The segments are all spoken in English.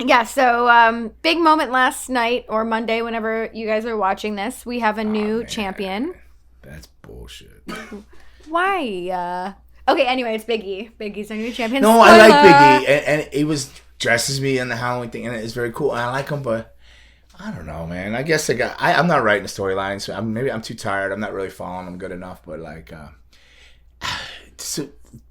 Yeah, so big moment last night or Monday, whenever you guys are watching this. We have a new champion. That's bullshit. Why? Okay, anyway, it's Big E. Big E's our new champion. No, I like Big E, and he was dresses me in the Halloween thing, and it's very cool. And I like him, but I don't know, man. I guess I'm not writing the storylines. So maybe I'm too tired. I'm not really following them good enough. But like,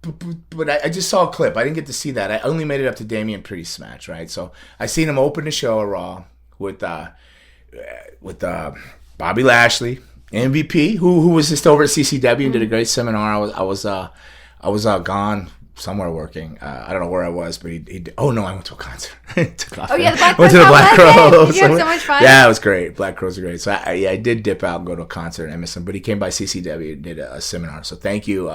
but I just saw a clip. I didn't get to see that. I only made it up to Damian Priest's match, right? So I seen him open the show at Raw with Bobby Lashley, MVP, who was just over at CCW and did a great seminar. I was gone somewhere working. I don't know where I was, but he oh no, I went to a concert. Oh yeah, the Black Crows. Went to the Black Crows. Did you have so much fun? Yeah, it was great. Black Crows are great. So I did dip out and go to a concert and I missed him, but he came by CCW and did a seminar. So thank you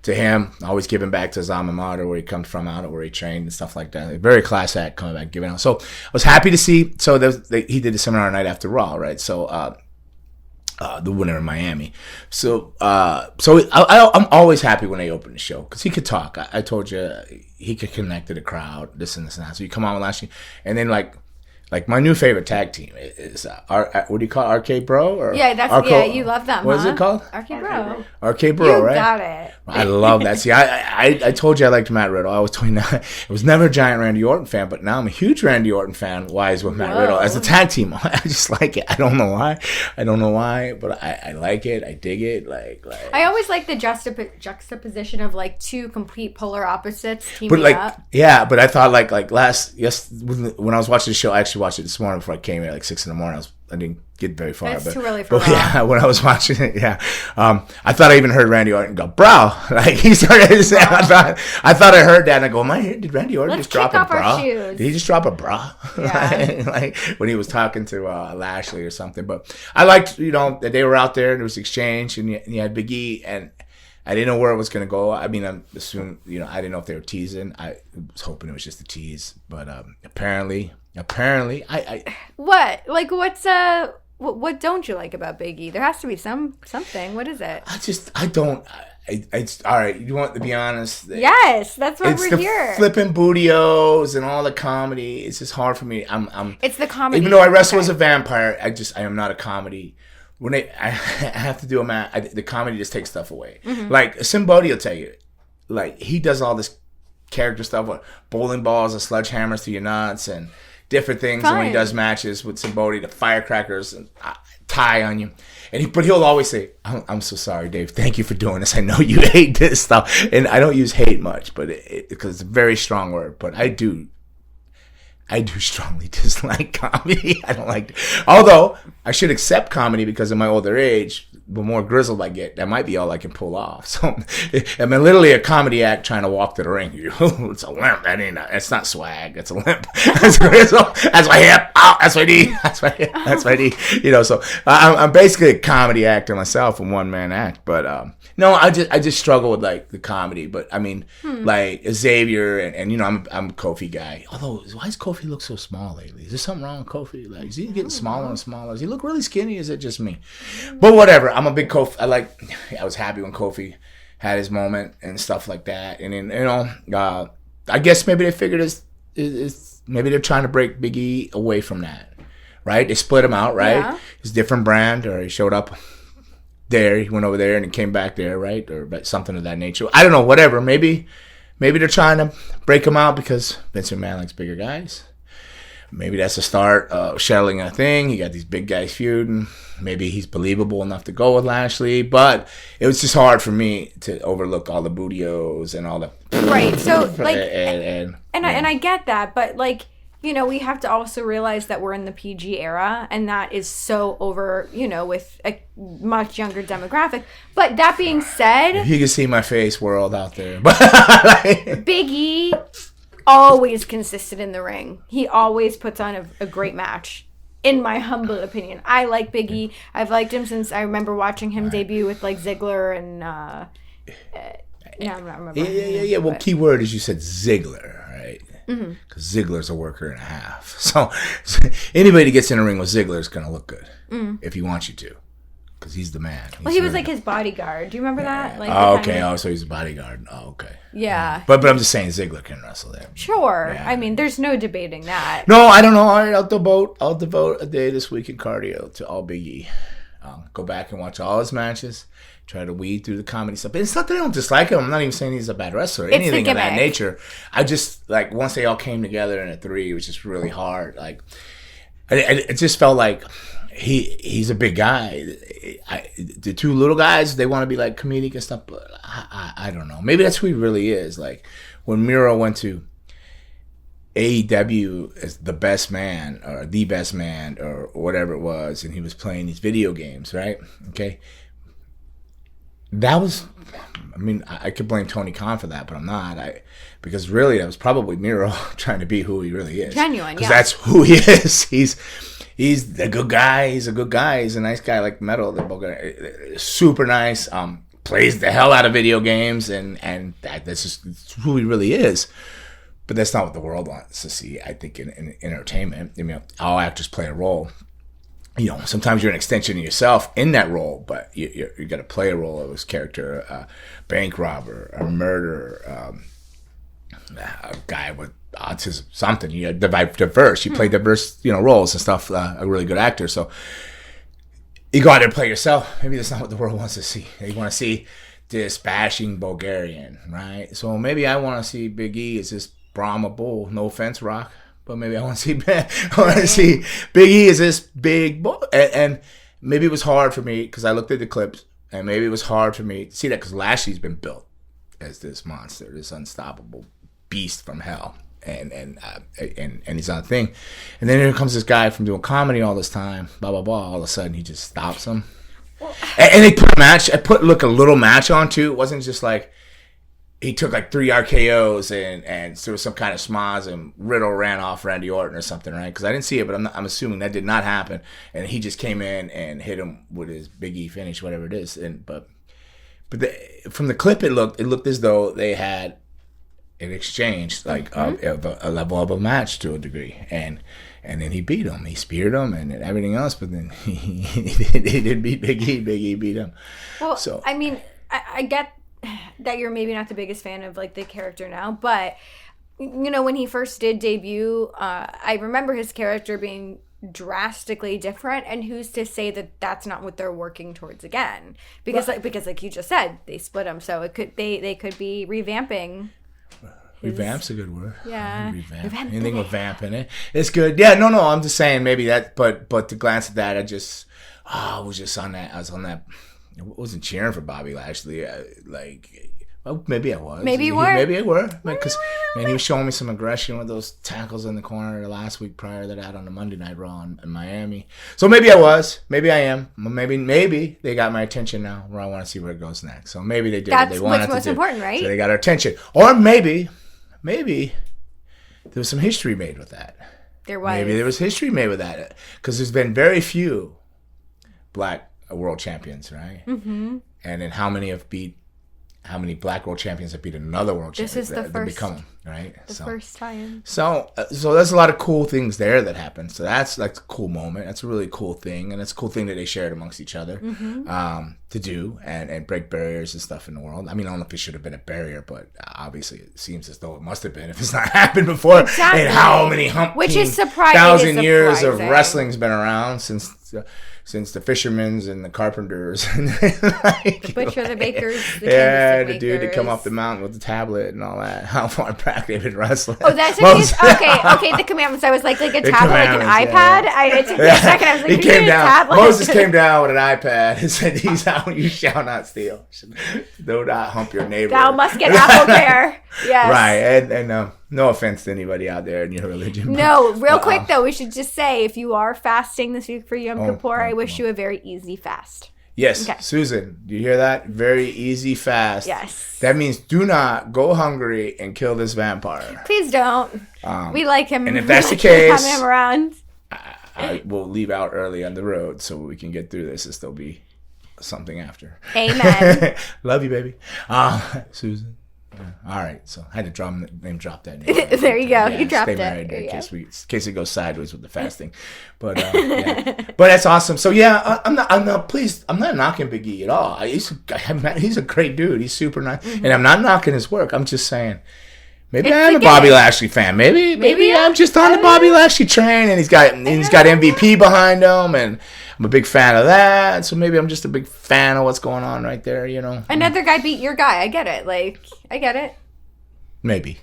to him. Always giving back to his alma mater where he comes from, out where he trained and stuff like that. Very class act coming back, giving out. So I was happy to see. So he did the seminar night after Raw, right? So the winner in Miami. So I'm always happy when they open the show because he could talk. I told you he could connect to the crowd, this and that. So you come on with Lashly, and then like my new favorite tag team is what do you call it? Arcade Bro? Or yeah, you love them. What is it called? Arcade Bro. Arcade Bro, you right? Got it. I love that. See, I told you I liked Matt Riddle. I was telling you, I was never a giant Randy Orton fan, but now I'm a huge Randy Orton fan. Why is with Matt Riddle as a tag team? I just like it. I don't know why, but I like it. I dig it. Like I always like the juxtaposition of like two complete polar opposites teaming but like, up. Yeah, but I thought when I was watching the show, I actually watched it this morning before I came here, like 6 a.m. I didn't get very far. It's too early for Raw. Yeah, when I was watching it, I thought I even heard Randy Orton go, bro. Like he started to say, I thought I heard that, and I go, did Randy Orton just drop a bra? Did he just drop a bra? Yeah. like when he was talking to Lashly or something. But I liked, that they were out there and there was exchange, and you had Big E, and I didn't know where it was going to go. I mean, I'm assuming, I didn't know if they were teasing. I was hoping it was just a tease, but apparently, I what? Like, what don't you like about Big E? There has to be something. What is it? I don't. All right, you want to be honest? Yes, that's why we're here. It's the flipping bootios and all the comedy. It's just hard for me. It's the comedy. Even though I wrestle as a vampire, I am not a comedy. When I have to do a match, the comedy just takes stuff away. Mm-hmm. Like Simbodi will tell you, like he does all this character stuff with bowling balls and sledgehammers to your nuts and different things. And when he does matches with Simbodi, the firecrackers and tie on you, but he'll always say, "I'm so sorry, Dave. Thank you for doing this. I know you hate this stuff," and I don't use hate much, but because it's a very strong word. But I do strongly dislike comedy. I don't like it. Although I should accept comedy because of my older age. The more grizzled I get, that might be all I can pull off. So I'm literally a comedy act trying to walk to the ring. It's a limp. It's not swag. It's a limp. That's grizzle. That's my hip. Oh, that's my knee. That's my hip. That's my knee. So I'm basically a comedy actor myself, a one man act. But no, I just struggle with like the comedy. But I mean, like Xavier and I'm a Kofi guy. Although, why does Kofi look so small lately? Is there something wrong with Kofi? Like, is he getting smaller and smaller? Does he look really skinny? Is it just me? But whatever. I'm a big Kofi. I was happy when Kofi had his moment and stuff like that. And then, I guess maybe they figured maybe they're trying to break Big E away from that, right? They split him out, right? Yeah. It's a different brand, or he showed up there, he went over there and he came back there, right? Or something of that nature. I don't know, whatever. Maybe they're trying to break him out because Vince McMahon likes bigger guys. Maybe that's the start of settling a thing. You got these big guys feuding. Maybe he's believable enough to go with Lashly. But it was just hard for me to overlook all the bootios and all the... Right. So, like... And I get that. But, like, we have to also realize that we're in the PG era. And that is so over, with a much younger demographic. But that being said... If you can see my face, world out there. But Big E... always consistent in the ring. He always puts on a great match, in my humble opinion. I like Big E. I've liked him since I remember watching him debut with like Ziggler and I'm not remembering. Yeah. Well, key word is you said Ziggler, right? Because Ziggler's a worker and a half. So anybody that gets in a ring with Ziggler is going to look good if he wants you to. because he's the man. Well, he was like his bodyguard. Do you remember that? Like, oh, okay. Oh, so he's a bodyguard. Oh, okay. Yeah. But I'm just saying Ziggler can wrestle there. Sure. Yeah. I mean, there's no debating that. No, I don't know. All right, I'll devote a day this week in cardio to all Big E. Go back and watch all his matches. Try to weed through the comedy stuff. But it's not that I don't dislike him. I'm not even saying he's a bad wrestler or anything of that nature. I just, like, once they all came together in a 3, it was just really hard. Like, it just felt like he's a big guy. The 2 little guys, they want to be like comedic and stuff, but I don't know. Maybe that's who he really is. Like when Miro went to AEW as the best man or the best man or whatever it was, and he was playing these video games, right? Okay. That was, I mean, I could blame Tony Khan for that, but I'm not. Because really, that was probably Miro trying to be who he really is. Genuine, yeah. Because that's who he is. He's a good guy. He's a good guy. He's a nice guy like Metal. They're both super nice. Plays the hell out of video games, and that's just who he really is. But that's not what the world wants to see, I think, in entertainment. I mean, all actors play a role. You know, sometimes you're an extension of yourself in that role, but you got to play a role of his character, a bank robber, a murderer, a guy with autism, something. You diverse. You play diverse, roles and stuff. A really good actor. So you go out there and play yourself. Maybe that's not what the world wants to see. They want to see this bashing Bulgarian, right? So maybe I want to see Big E as this Brahma bull. No offense, Rock. But maybe I want to see Big E as this big boy. And maybe it was hard for me because I looked at the clips, and maybe it was hard for me to see that because Lashly's been built as this monster, this unstoppable beast from hell, and he's on a thing. And then here comes this guy from doing comedy all this time, blah blah blah. All of a sudden, he just stops him, and they put a match. A little match on too. It wasn't just like. He took like 3 RKOs and there was some kind of schmoz and Riddle ran off Randy Orton or something, right? Because I didn't see it, but I'm assuming that did not happen. And he just came in and hit him with his Big E finish, whatever it is. But from the clip, it looked as though they had an exchange, like a level of a match to a degree. And then he beat him. He speared him and everything else. But then he didn't beat Big E. Big E beat him. Well, so I mean, I get that you're maybe not the biggest fan of like the character now, but when he first did debut, I remember his character being drastically different, and who's to say that that's not what they're working towards again? Because like you just said, they split him, so it could they could be revamping. Revamp's a good word. Yeah. Revamp. Anything with vamp in it. It's good. Yeah, no, I'm just saying maybe that, but to glance at that, I was on that. I wasn't cheering for Bobby Lashley. Maybe I was. Maybe you were. Maybe I were. Because he was showing me some aggression with those tackles in the corner the last week prior to that on the Monday Night Raw in Miami. So maybe I was. Maybe I am. Maybe they got my attention now where I want to see where it goes next. So maybe they did what they wanted to do. That's what's most important, right? So they got our attention. Or maybe there was some history made with that. There was. Maybe there was history made with that. Because there's been very few black world champions, right? Mm-hmm. And then how many black world champions have beat another world champion? This is the first. Become, right? The first time. So there's a lot of cool things there that happen. So that's like a cool moment. That's a really cool thing. And it's a cool thing that they shared amongst each other to do and break barriers and stuff in the world. I mean, I don't know if it should have been a barrier, but obviously it seems as though it must have been if it's not happened before. Exactly. And how many Which is surprising. 1,000 years of wrestling's been around since the fishermen's and the carpenters and the butcher, the bakers, the dude that come off the mountain with the tablet and all that. How far back they've been wrestling? Oh, that's okay. The commandments. I was like a tablet, like an iPad. Yeah. It took me a second. I was like, he came down. Moses came down with an iPad and said, "These out you shall not steal. Do not hump your neighbor. Thou must get apple care." Yes. Right, and no offense to anybody out there in your religion. No, real quick though, we should just say if you are fasting this week for Yom Kippur, I wish you a very easy fast. Yes, okay. Susan, do you hear that? Very easy fast. Yes. That means do not go hungry and kill this vampire. Please don't. We like him. And if that's the case, having him around. I will leave out early on the road so we can get through this and still be something after. Amen. Love you, baby. Susan. All right, so I had to name drop that name. Right? There you go. You dropped stay married it. in case it goes sideways with the fasting. But but that's awesome. So yeah, I'm not pleased. I'm not knocking Big E at all. He's a great dude. He's super nice, and I'm not knocking his work. I'm just saying. Maybe I'm a Bobby Lashley fan. Maybe I'm just on the Bobby Lashley train, and he's got MVP behind him, and I'm a big fan of that. So maybe I'm just a big fan of what's going on right there. Another guy beat your guy. I get it. I get it. Maybe.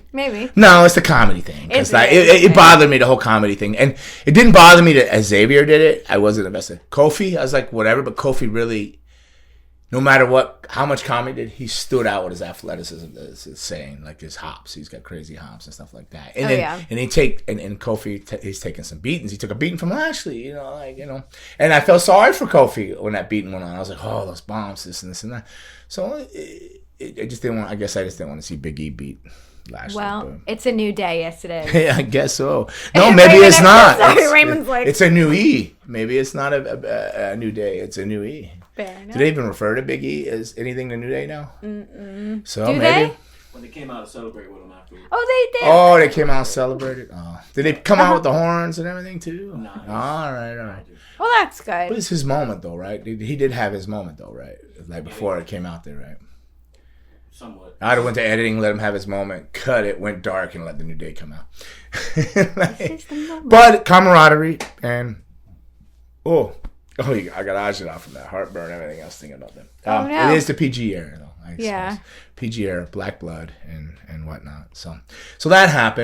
No, it's the comedy thing. It bothered me, the whole comedy thing, and it didn't bother me that Xavier did it. I wasn't invested. Kofi, I was like, whatever, but Kofi really. No matter how much comedy did, he stood out with his athleticism. Is saying like his hops, he's got crazy hops and stuff like that. And and Kofi, he's taking some beatings. He took a beating from Lashly, And I felt sorry for Kofi when that beating went on. I was like, oh, those bombs, this and this and that. So I just didn't want. I guess I just didn't want to see Big E beat Lashly. Well, it's a new day. Yes, it is. Yeah, I guess so. No, maybe it's not. Raymond's like, it's a new E. Maybe it's not a new day. It's a new E. Do they even refer to Big E as anything the New Day now? Mm-mm. So Do maybe they? When they came out to celebrate with him afterwards. Oh, they did. Oh, they came out and celebrated. Oh, did they come out with the horns and everything too? No. All right. Well, that's good. But it's his moment though, right? He did have his moment though, right? Like before it came out there, right? Somewhat. I'd have went to editing, let him have his moment, cut it, went dark, and let the New Day come out. But camaraderie and I got agita from that heartburn and everything else thinking about them. No. It is the PG era though. Yeah. PG era, black blood and whatnot. So that happened.